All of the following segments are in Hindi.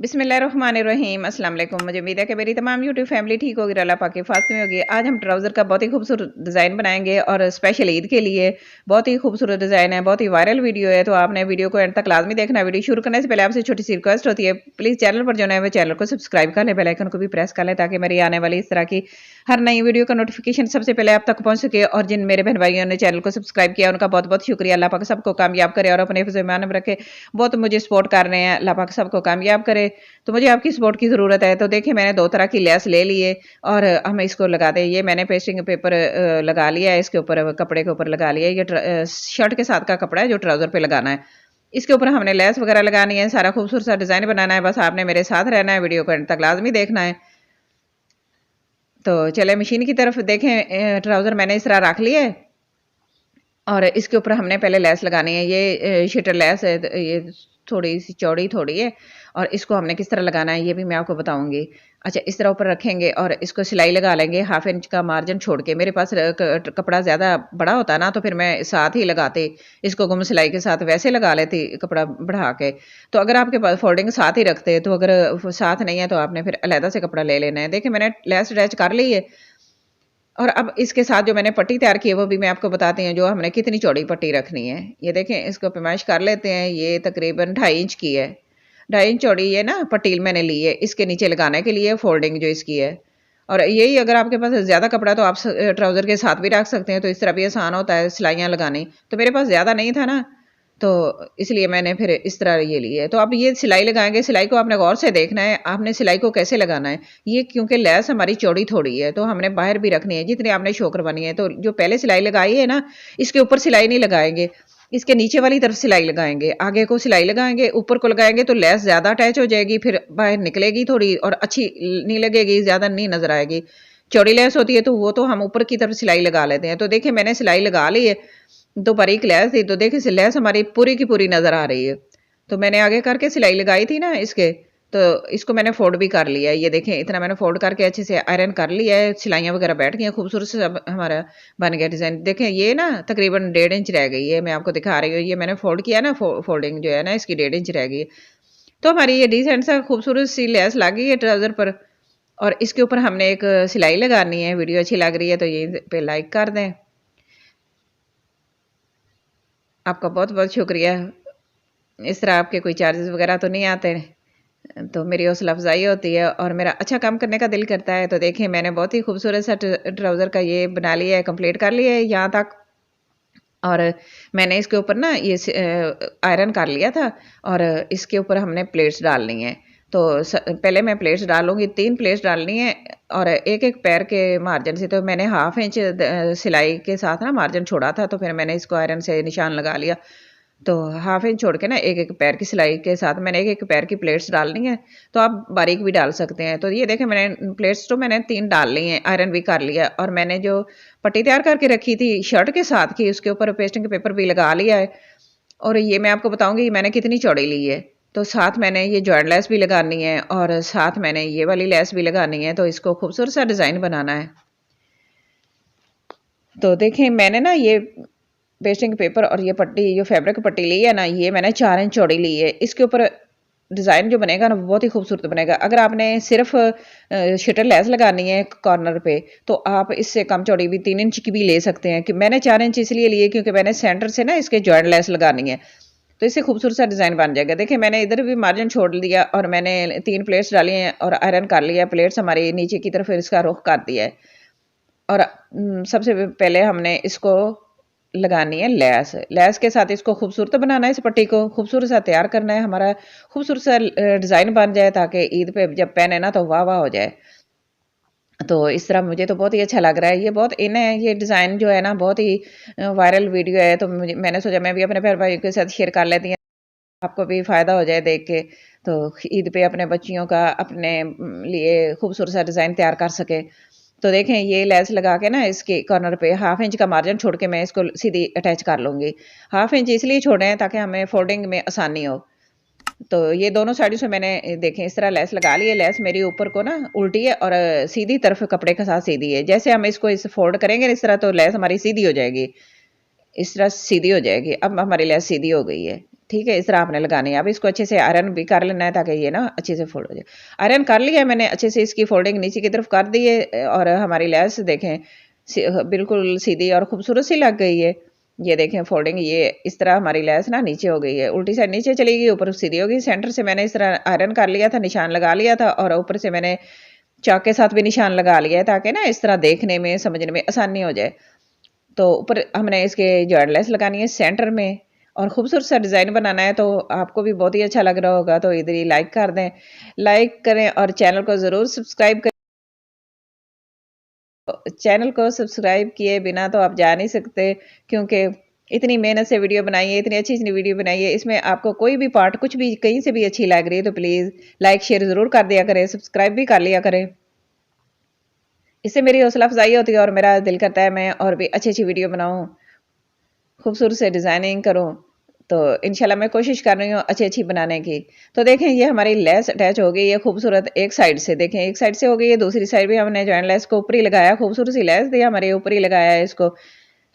बिस्मिल्लाहिर्रहमानिर्रहीम अस्सलाम वालेकुम। मुझे उम्मीद है कि मेरी तमाम यूट्यूब फैमिली ठीक होगी, अल्लाह पाक की फास्ट में होगी। आज हम ट्राउज़र का बहुत ही खूबसूरत डिज़ाइन बनाएंगे और स्पेशल ईद के लिए बहुत ही खूबसूरत डिज़ाइन है, बहुत ही वायरल वीडियो है। तो आपने वीडियो को एंड तक लाजमी देखना। वीडियो शुरू करने से पहले आपसे छोटी सी रिक्वेस्ट होती है, प्लीज़ चैनल पर जो है वो चैनल को सब्सक्राइब कर लें, बेल आइकन को भी प्रेस कर लें ताकि मेरी आने वाली इस तरह की हर नई वीडियो का नोटिफिकेशन सबसे पहले आप तक पहुंच सके। और जिन मेरे बहन भाइयों ने चैनल को सब्सक्राइब किया उनका बहुत बहुत शुक्रिया। अल्लाह पाक सबको कामयाब करे और अपने ईमान में रखे। बहुत मुझे सपोर्ट कर रहे हैं, अल्लाह पाक सबको कामयाब करे। तो मुझे आपकी सपोर्ट की ज़रूरत है। तो देखिए मैंने दो तरह की लेस ले ली है और हम इसको लगा दें। ये मैंने पेस्टिंग पेपर लगा लिया है, इसके ऊपर कपड़े के ऊपर लगा लिया है। ये शर्ट के साथ का कपड़ा है जो ट्राउज़र पे लगाना है। इसके ऊपर हमने लेस वगैरह लगानी है, सारा खूबसूरत सा डिज़ाइन बनाना है। बस आपने मेरे साथ रहना है, वीडियो को एंड तक लाजमी देखना है। तो चले मशीन की तरफ देखें। ट्राउज़र मैंने इस तरह रख लिया है और इसके ऊपर हमने पहले लेस लगानी है। ये शिटर लेस है, ये थोड़ी सी चौड़ी थोड़ी है और इसको हमने किस तरह लगाना है ये भी मैं आपको बताऊंगी। अच्छा, इस तरह ऊपर रखेंगे और इसको सिलाई लगा लेंगे 1/2 इंच का मार्जिन छोड़ के। मेरे पास कपड़ा ज़्यादा बड़ा होता ना तो फिर मैं साथ ही लगाती, इसको गुम सिलाई के साथ वैसे लगा लेती कपड़ा बढ़ा के। तो अगर आपके पास फोल्डिंग साथ ही रखते तो अगर साथ नहीं है तो आपने फिर अलहदा से कपड़ा ले लेना है। देखिए मैंने लेस अटैच कर ली है और अब इसके साथ जो मैंने पट्टी तैयार की है वो भी मैं आपको बताती हूँ, जो हमने कितनी चौड़ी पट्टी रखनी है। ये देखें, इसको पैमाइश कर लेते हैं। ये तकरीबन 2.5 इंच की है, 2.5 इंच चौड़ी है ना पट्टी मैंने ली है इसके नीचे लगाने के लिए, फोल्डिंग जो इसकी है। और यही अगर आपके पास ज़्यादा कपड़ा तो आप ट्राउज़र के साथ भी रख सकते हैं, तो इस तरह भी आसान होता है सिलाइयाँ लगानी। तो मेरे पास ज़्यादा नहीं था ना तो इसलिए मैंने फिर इस तरह ये ली है। तो अब ये सिलाई लगाएंगे, सिलाई को आपने गौर से देखना है, आपने सिलाई को कैसे लगाना है। ये क्योंकि लैस हमारी चौड़ी थोड़ी है तो हमने बाहर भी रखनी है जितनी आपने शो करवानी है। तो जो पहले सिलाई लगाई है ना, इसके ऊपर सिलाई नहीं लगाएंगे, इसके नीचे वाली तरफ सिलाई लगाएंगे। आगे को सिलाई लगाएंगे, ऊपर को लगाएंगे तो लेस ज़्यादा अटैच हो जाएगी, फिर बाहर निकलेगी थोड़ी और अच्छी नहीं लगेगी, ज़्यादा नहीं नजर आएगी। चौड़ी लेस होती है तो वो तो हम ऊपर की तरफ सिलाई लगा लेते हैं। तो देखिए मैंने सिलाई लगा ली है, तो बारीक लैस थी तो देखिए लैस हमारी पूरी की पूरी नजर आ रही है। तो मैंने आगे करके सिलाई लगाई थी ना इसके, तो इसको मैंने फोल्ड भी कर लिया है। ये देखें इतना मैंने फोल्ड करके अच्छे से आयरन कर लिया है, सिलाइयाँ वगैरह बैठ गई हैं, खूबसूरत से अब हमारा बन गया डिज़ाइन। देखें ये ना तकरीबन 1.5 इंच रह गई है, मैं आपको दिखा रही हूँ। ये मैंने फोल्ड किया ना, फोल्डिंग जो है ना इसकी 1.5 इंच रह गई है। तो हमारी ये डिसेंट सा खूबसूरत सी लेस लग गई है ट्राउज़र पर और इसके ऊपर हमने एक सिलाई लगानी है। वीडियो अच्छी लग रही है तो ये पे लाइक कर दें। आपका बहुत बहुत शुक्रिया। इस तरह आपके कोई चार्जेस वगैरह तो नहीं आते, तो मेरी हौसला अफजाई होती है और मेरा अच्छा काम करने का दिल करता है। तो देखिए मैंने बहुत ही खूबसूरत सा ट्राउज़र का ये बना लिया है, कंप्लीट कर लिया है यहाँ तक। और मैंने इसके ऊपर ना ये आयरन कर लिया था और इसके ऊपर हमने प्लेट्स डालनी है। तो पहले मैं प्लेट्स डालूंगी, 3 प्लेट्स डालनी है और एक एक पैर के मार्जिन से। तो मैंने 1/2 इंच सिलाई के साथ ना मार्जिन छोड़ा था, तो फिर मैंने इसको आयरन से निशान लगा लिया। तो 1/2 इंच छोड़ के ना एक एक पैर की सिलाई के साथ मैंने एक एक पैर की प्लेट्स डालनी है। तो आप बारीक भी डाल सकते हैं। तो ये देखें मैंने प्लेट्स तो मैंने 3 डाल ली हैं, आयरन भी कर लिया और मैंने जो पट्टी तैयार करके रखी थी शर्ट के साथ की, उसके ऊपर पेस्टिंग पेपर भी लगा लिया है। और ये मैं आपको बताऊंगी मैंने कितनी चौड़ी ली है। तो साथ मैंने ये जॉइंट लेस भी लगानी है और साथ मैंने ये वाली लेस भी लगानी है। तो इसको खूबसूरत सा डिज़ाइन बनाना है। तो देखें मैंने ना ये पेस्टिंग पेपर और ये पट्टी जो फैब्रिक पट्टी ली है ना, ये मैंने 4 इंच चौड़ी ली है। इसके ऊपर डिज़ाइन जो बनेगा ना वो बहुत ही खूबसूरत बनेगा। अगर आपने सिर्फ शटर लेस लगानी है कॉर्नर पे तो आप इससे कम चौड़ी भी 3 इंच की भी ले सकते हैं। कि मैंने 4 इंच इसलिए लिए क्योंकि मैंने सेंटर से ना इसके जॉइंट लेस लगानी है, तो इससे खूबसूरत सा डिज़ाइन बन जाएगा। देखिए मैंने इधर भी मार्जिन छोड़ दिया और मैंने 3 प्लेट्स डाली हैं और आयरन कर लिया। प्लेट्स हमारी नीचे की तरफ इसका रुख कर दिया है और सबसे पहले हमने इसको लगानी है लेस। लेस के साथ इसको खूबसूरत बनाना है, इस पट्टी को खूबसूरत सा तैयार करना है, हमारा खूबसूरत सा डिज़ाइन बन जाए ताकि ईद पे जब पहने ना तो वाह वाह हो जाए। तो इस तरह मुझे तो बहुत ही अच्छा लग रहा है। ये बहुत इन है, ये डिज़ाइन जो है ना बहुत ही वायरल वीडियो है। तो मैंने सोचा मैं भी अपने बहन भाइयों के साथ शेयर कर लेती हूँ, आपको भी फ़ायदा हो जाए देख के। तो ईद पे अपने बच्चियों का अपने लिए खूबसूरत सा डिज़ाइन तैयार कर सके। तो देखें ये लेस लगा के ना इसके कॉर्नर पे 1/2 इंच का मार्जिन छोड़ के मैं इसको सीधी अटैच कर लूँगी। 1/2 इंच इसलिए छोड़े हैं ताकि हमें फोल्डिंग में आसानी हो। तो ये दोनों साइड से मैंने देखें इस तरह लेस लगा ली है। लेस मेरी ऊपर को ना उल्टी है और सीधी तरफ कपड़े के साथ सीधी है। जैसे हम इसको इस फोल्ड करेंगे इस तरह तो लेस हमारी सीधी हो जाएगी, इस तरह सीधी हो जाएगी। अब हमारी लेस सीधी हो गई है। ठीक है, इस तरह आपने लगानी है। अब इसको अच्छे से आयरन भी कर लेना है ताकि ये ना अच्छे से फोल्ड हो जाए। आयरन कर लिया मैंने अच्छे से, इसकी फोल्डिंग नीचे की तरफ कर दी है और हमारी लेस देखें बिल्कुल सीधी और खूबसूरत सी लग गई है। ये देखें फोल्डिंग, ये इस तरह हमारी लेस ना नीचे हो गई है, उल्टी साइड नीचे चली गई, ऊपर सीधी होगी। सेंटर से मैंने इस तरह आयरन कर लिया था, निशान लगा लिया था और ऊपर से मैंने चाक के साथ भी निशान लगा लिया है ताकि ना इस तरह देखने में समझने में आसानी हो जाए। तो ऊपर हमने इसके जॉइंट लेस लगानी है सेंटर में और खूबसूरत सा डिज़ाइन बनाना है। तो आपको भी बहुत ही अच्छा लग रहा होगा, तो इधर ही लाइक कर दें, लाइक करें और चैनल को ज़रूर सब्सक्राइब करें। चैनल को सब्सक्राइब किए बिना तो आप जा नहीं सकते, क्योंकि इतनी मेहनत से वीडियो बनाई है, इतनी अच्छी अच्छी वीडियो बनाई है, इसमें आपको कोई भी पार्ट कुछ भी कहीं से भी अच्छी लग रही है तो प्लीज़ लाइक शेयर ज़रूर कर दिया करें, सब्सक्राइब भी कर लिया करें। इससे मेरी हौसला अफजाई होती है और मेरा दिल करता है मैं और भी अच्छी अच्छी वीडियो बनाऊँ, खूबसूरत से डिज़ाइनिंग करूँ। तो इंशाल्लाह मैं कोशिश कर रही हूँ अच्छी अच्छी बनाने की। तो देखें ये हमारी लेस अटैच हो गई है खूबसूरत, एक साइड से देखें, एक साइड से हो गई है, दूसरी साइड भी हमने जॉइंट लेस को ऊपर ही लगाया, खूबसूरत सी लेस दी हमारे ऊपर ही लगाया है इसको।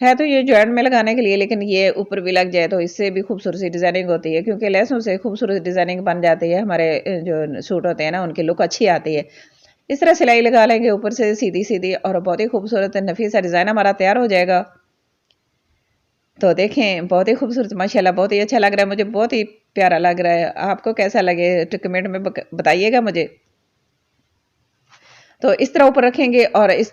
है तो ये जॉइंट में लगाने के लिए, लेकिन ये ऊपर भी लग जाए तो इससे भी खूबसूरत सी डिज़ाइनिंग होती है, क्योंकि लेसों से खूबसूरत डिज़ाइनिंग बन जाती है। हमारे जो सूट होते हैं ना उनकी लुक अच्छी आती है। इस तरह सिलाई लगा लेंगे ऊपर से सीधी सीधी और बहुत ही खूबसूरत नफीसा डिज़ाइन हमारा तैयार हो जाएगा। तो देखें बहुत ही खूबसूरत, माशाल्लाह बहुत ही अच्छा लग रहा है, मुझे बहुत ही प्यारा लग रहा है। आपको कैसा लगे तो कमेंट में बताइएगा मुझे। तो इस तरह ऊपर रखेंगे और इस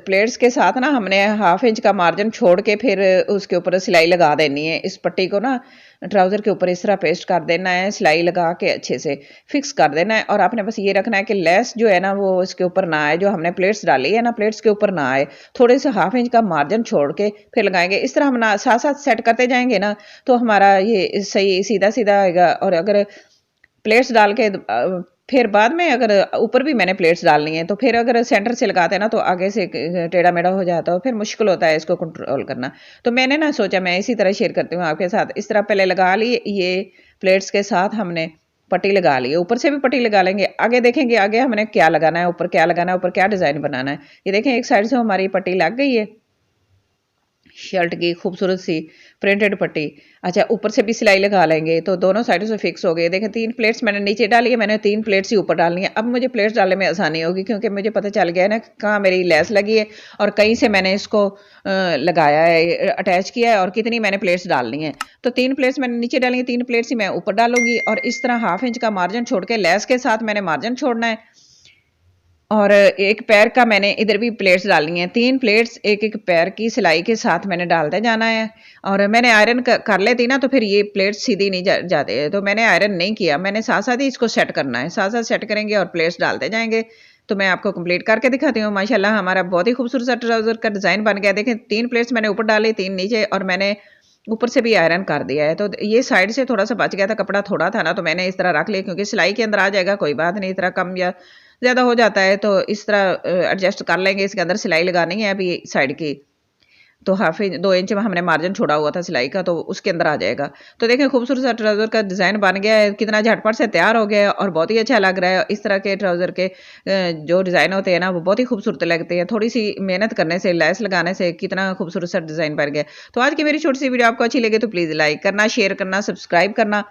प्लेट्स के साथ ना हमने 1/2 इंच का मार्जिन छोड़ के फिर उसके ऊपर सिलाई लगा देनी है। इस पट्टी को ना ट्राउज़र के ऊपर इस तरह पेस्ट कर देना है, सिलाई लगा के अच्छे से फिक्स कर देना है। और आपने बस ये रखना है कि लेस जो है ना वो इसके ऊपर ना आए, जो हमने प्लेट्स डाली है ना प्लेट्स के ऊपर ना आए, थोड़े से 1/2 इंच का मार्जिन छोड़ के फिर लगाएंगे। इस तरह हम ना साथ साथ सेट करते जाएंगे ना तो हमारा ये सही सीधा सीधा आएगा। और अगर प्लेट्स डाल के फिर बाद में अगर ऊपर भी मैंने प्लेट्स डालनी है तो फिर अगर सेंटर से लगाते हैं ना तो आगे से टेढ़ा मेढ़ा हो जाता है, फिर मुश्किल होता है इसको कंट्रोल करना। तो मैंने ना सोचा मैं इसी तरह शेयर करती हूँ आपके साथ। इस तरह पहले लगा ली ये प्लेट्स के साथ हमने पट्टी लगा ली है, ऊपर से भी पट्टी लगा लेंगे। आगे देखेंगे आगे हमने क्या लगाना है, ऊपर क्या लगाना है, ऊपर क्या डिज़ाइन बनाना है। ये देखें एक साइड से हमारी पट्टी लग गई है शर्ट की खूबसूरत सी प्रिंटेड पट्टी। अच्छा ऊपर से भी सिलाई लगा लेंगे तो दोनों साइडों से फिक्स हो गए। देखें 3 प्लेट्स मैंने नीचे डाली है, मैंने 3 प्लेट्स ही ऊपर डालनी है। अब मुझे प्लेट्स डालने में आसानी होगी क्योंकि मुझे पता चल गया है ना कहाँ मेरी लेस लगी है और कहीं से मैंने इसको लगाया है, अटैच किया है और कितनी मैंने प्लेट्स डालनी है। तो 3 प्लेट्स मैंने नीचे डाली है, 3 प्लेट्स ही मैं ऊपर डालूंगी और इस तरह 1/2 इंच का मार्जिन छोड़ के लेस के साथ मैंने मार्जिन छोड़ना है। और एक पैर का मैंने इधर भी प्लेट्स डालनी है, 3 प्लेट्स एक एक पैर की सिलाई के साथ मैंने डालते जाना है। और मैंने आयरन कर लेती ना तो फिर ये प्लेट्स सीधी नहीं जाते, तो मैंने आयरन नहीं किया, मैंने साथ साथ ही इसको सेट करना है, साथ साथ सेट करेंगे और प्लेट्स डालते जाएंगे। तो मैं आपको कंप्लीट करके दिखाती हूँ। माशाल्लाह हमारा बहुत ही खूबसूरत सा ट्राउजर का डिज़ाइन बन गया। देखें 3 प्लेट्स मैंने ऊपर डाली, 3 नीचे और मैंने ऊपर से भी आयरन कर दिया है। तो ये साइड से थोड़ा सा बच गया था, कपड़ा थोड़ा था ना, तो मैंने इस तरह रख लिया क्योंकि सिलाई के अंदर आ जाएगा, कोई बात नहीं, इस तरह कम या ज़्यादा हो जाता है तो इस तरह एडजस्ट कर लेंगे। इसके अंदर सिलाई लगानी है अभी साइड की, तो 2 इंच में हमने मार्जिन छोड़ा हुआ था सिलाई का, तो उसके अंदर आ जाएगा। तो देखें खूबसूरत सा ट्राउज़र का डिज़ाइन बन गया है, कितना झटपट से तैयार हो गया है और बहुत ही अच्छा लग रहा है। इस तरह के ट्राउज़र के जो डिज़ाइन होते हैं ना वो बहुत ही खूबसूरत लगते हैं, थोड़ी सी मेहनत करने से, लेस लगाने से कितना खूबसूरत सा डिज़ाइन बन गया। तो आज की मेरी छोटी सी वीडियो आपको अच्छी लगे तो प्लीज़ लाइक करना, शेयर करना, सब्सक्राइब करना।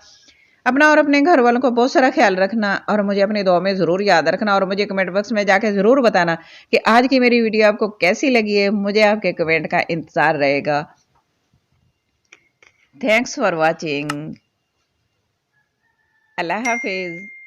अपना और अपने घर वालों को बहुत सारा ख्याल रखना और मुझे अपनी दुआ में ज़रूर याद रखना और मुझे कमेंट बॉक्स में जाके ज़रूर बताना कि आज की मेरी वीडियो आपको कैसी लगी है। मुझे आपके कमेंट का इंतज़ार रहेगा। Thanks for watching. अल्लाह हाफिज़।